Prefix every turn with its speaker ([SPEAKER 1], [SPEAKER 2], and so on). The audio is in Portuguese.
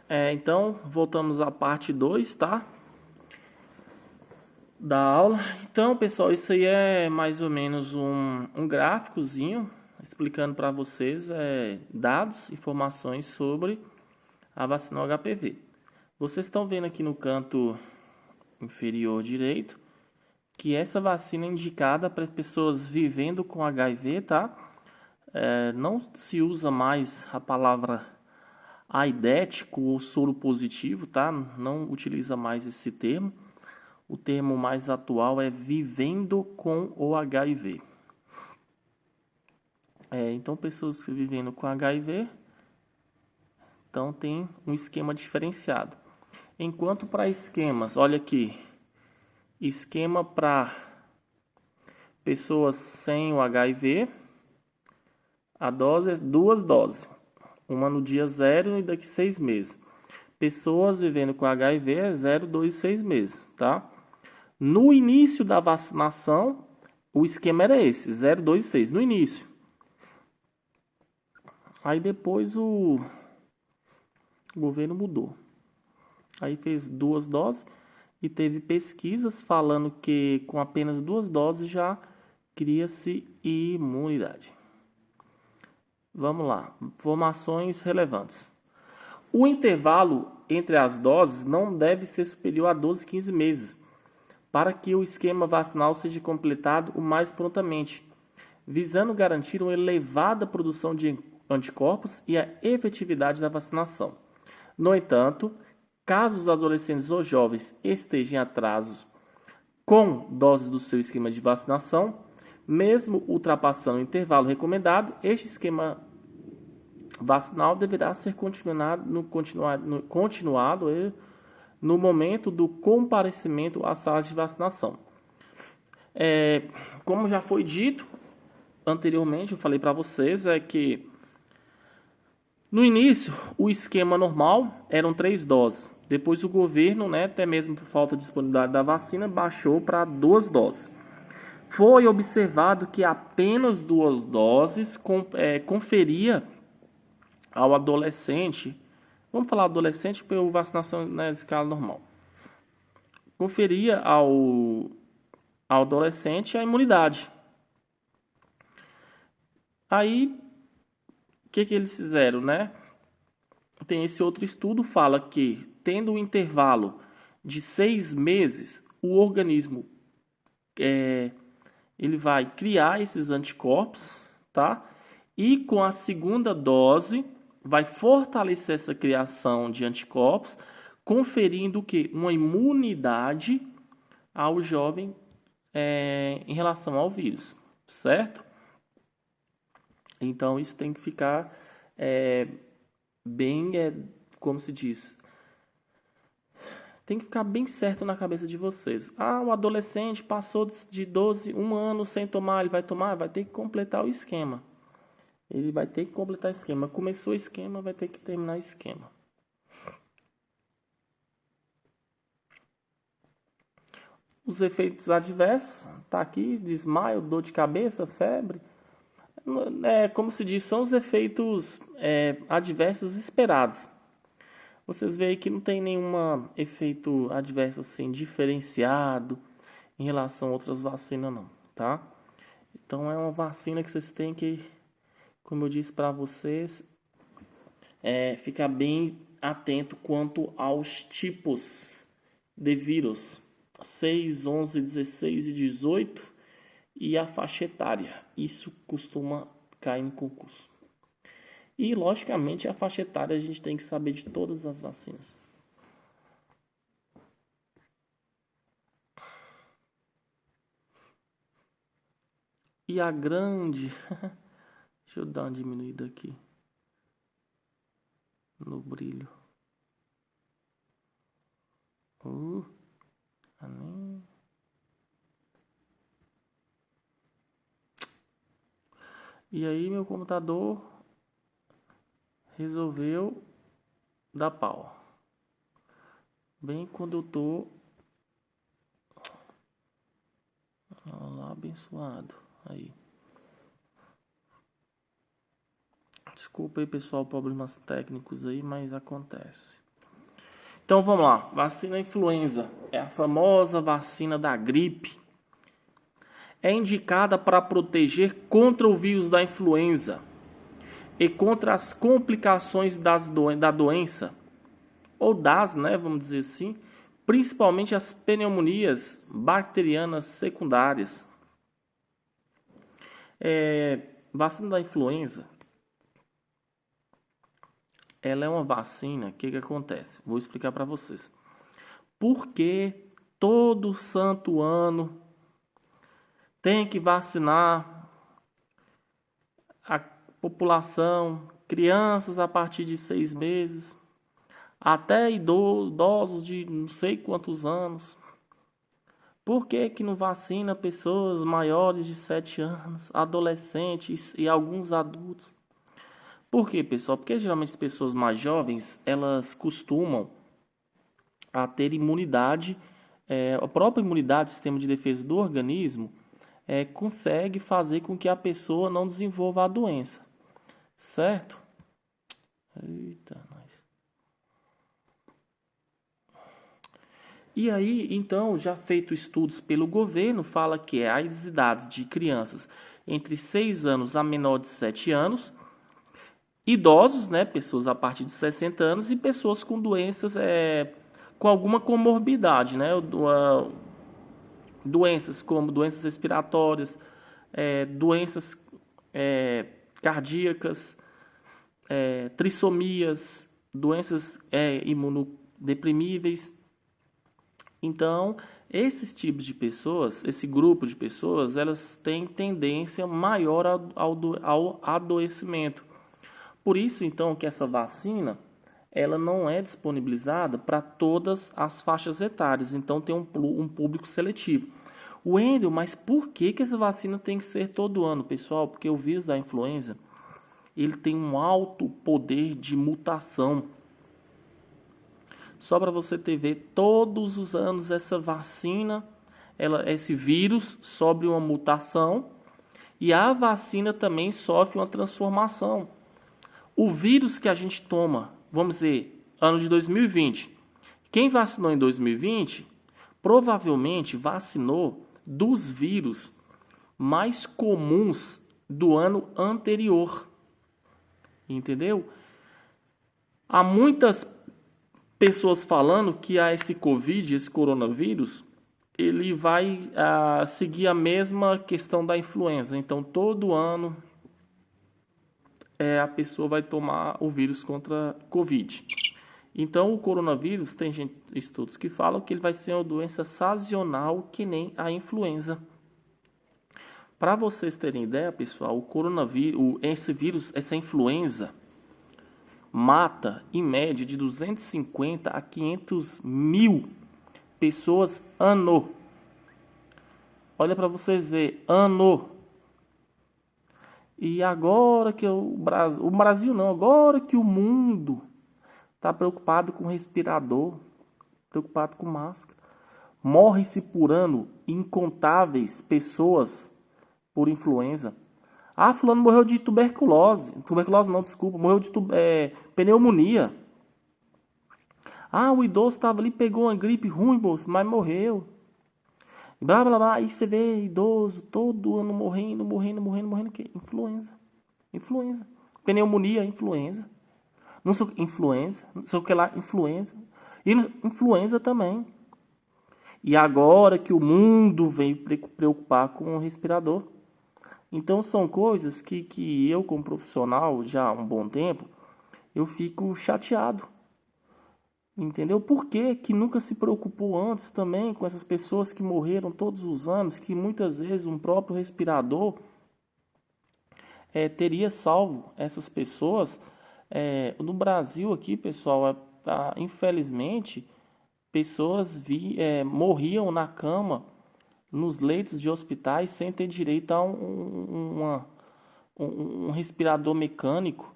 [SPEAKER 1] Então, voltamos à parte 2, tá? Da aula. Então, pessoal, isso aí é mais ou menos um gráficozinho explicando para vocês dados, informações sobre a vacina HPV. Vocês estão vendo aqui no canto inferior direito que essa vacina é indicada para pessoas vivendo com HIV, tá? Não se usa mais a palavra aidético ou soro positivo, tá? Não utiliza mais esse termo. O termo mais atual é vivendo com o HIV. Então, pessoas que vivendo com HIV, então tem um esquema diferenciado. Enquanto para esquemas, olha aqui, esquema para pessoas sem o HIV, a dose é 2 doses, uma no dia 0 e daqui 6 meses. Pessoas vivendo com HIV é 0, 2 e 6 meses, tá? No início da vacinação, o esquema era esse, 0, 2 e 6, no início. Aí depois o governo mudou. Aí fez 2 doses e teve pesquisas falando que com apenas 2 doses já cria-se imunidade. Vamos lá, informações relevantes. O intervalo entre as doses não deve ser superior a 12, 15 meses, para que o esquema vacinal seja completado o mais prontamente, visando garantir uma elevada produção de anticorpos e a efetividade da vacinação. No entanto, caso os adolescentes ou jovens estejam em atrasos com doses do seu esquema de vacinação, mesmo ultrapassando o intervalo recomendado, este esquema vacinal deverá ser continuado no momento do comparecimento às salas de vacinação. Como já foi dito anteriormente, eu falei para vocês, que no início o esquema normal eram 3 doses. Depois o governo, até mesmo por falta de disponibilidade da vacina, baixou para 2 doses. Foi observado que apenas 2 doses conferia ao adolescente, vamos falar adolescente por vacinação na escala normal, conferia ao adolescente a imunidade. Aí, o que eles fizeram, Tem esse outro estudo, fala que, tendo um intervalo de 6 meses, o organismo ele vai criar esses anticorpos, tá? E com a segunda dose, vai fortalecer essa criação de anticorpos, conferindo o quê? Uma imunidade ao jovem em relação ao vírus, certo? Então, isso tem que ficar bem, como se diz, tem que ficar bem certo na cabeça de vocês. O adolescente passou de 12, 1 ano sem tomar, ele vai tomar? Vai ter que completar o esquema. Ele vai ter que completar o esquema. Começou o esquema, vai ter que terminar o esquema. Os efeitos adversos, tá aqui, desmaio, dor de cabeça, febre. Como se diz, são os efeitos adversos esperados. Vocês veem que não tem nenhum efeito adverso assim diferenciado em relação a outras vacinas não, tá? Então é uma vacina que vocês têm que, como eu disse para vocês, ficar bem atento quanto aos tipos de vírus 6, 11, 16 e 18 e a faixa etária. Isso costuma cair em concurso. E, logicamente, a faixa etária a gente tem que saber de todas as vacinas. E a grande... Deixa eu dar uma diminuída aqui no brilho. E aí meu computador resolveu dar pau. Bem quando eu tô lá abençoado. Aí. Desculpa aí, pessoal, problemas técnicos aí, mas acontece. Então vamos lá, vacina influenza é a famosa vacina da gripe. É indicada para proteger contra o vírus da influenza e contra as complicações da doença, ou né, vamos dizer assim, principalmente as pneumonias bacterianas secundárias. Vacina da influenza, ela é uma vacina, o que acontece? Vou explicar para vocês. Por que todo santo ano tem que vacinar a população, crianças a partir de 6 meses, até idosos de não sei quantos anos? Por que que não vacina pessoas maiores de 7 anos, adolescentes e alguns adultos? Por quê, pessoal? Porque geralmente as pessoas mais jovens, elas costumam a ter imunidade, a própria imunidade, o sistema de defesa do organismo, consegue fazer com que a pessoa não desenvolva a doença, certo? Eita, nós. E aí, então, já feito estudos pelo governo, fala que as idades de crianças entre 6 anos a menor de 7 anos, idosos, né, pessoas a partir de 60 anos e pessoas com doenças com alguma comorbidade, né, doenças como doenças respiratórias, doenças cardíacas, trissomias, doenças imunodeprimíveis. Então, esses tipos de pessoas, esse grupo de pessoas, elas têm tendência maior ao adoecimento. Por isso, então, que essa vacina, ela não é disponibilizada para todas as faixas etárias. Então, tem um público seletivo. Wendel, mas por que essa vacina tem que ser todo ano, pessoal? Porque o vírus da influenza, ele tem um alto poder de mutação. Só para você ver, todos os anos essa vacina, esse vírus sofre uma mutação e a vacina também sofre uma transformação. O vírus que a gente toma, vamos dizer, ano de 2020, quem vacinou em 2020 provavelmente vacinou dos vírus mais comuns do ano anterior. Entendeu? Há muitas pessoas falando que esse Covid, esse coronavírus, ele vai seguir a mesma questão da influenza. Então, todo ano a pessoa vai tomar o vírus contra Covid. Então, o coronavírus, tem estudos que falam que ele vai ser uma doença sazonal que nem a influenza. Para vocês terem ideia, pessoal, o coronavírus, esse vírus, essa influenza, mata, em média, de 250 a 500 mil pessoas ano. Olha para vocês verem, ano. E agora que o Brasil não, agora que o mundo está preocupado com respirador, preocupado com máscara, morre-se por ano incontáveis pessoas por influenza. Ah, fulano morreu de tuberculose. Tuberculose não, desculpa. Morreu de pneumonia. Ah, o idoso estava ali, pegou uma gripe ruim, moço, mas morreu. Blá, blá, blá. Aí você vê idoso todo ano morrendo. O quê? Influenza. Pneumonia, influenza. Não sei, influenza. Não sei o que lá, influenza. E influenza também. E agora que o mundo vem preocupar com o respirador. Então, são coisas que eu, como profissional, já há um bom tempo, eu fico chateado. Entendeu? Por que nunca se preocupou antes também com essas pessoas que morreram todos os anos, que muitas vezes um próprio respirador teria salvo essas pessoas? No Brasil aqui, pessoal, infelizmente, pessoas morriam na cama, nos leitos de hospitais, sem ter direito a um respirador mecânico.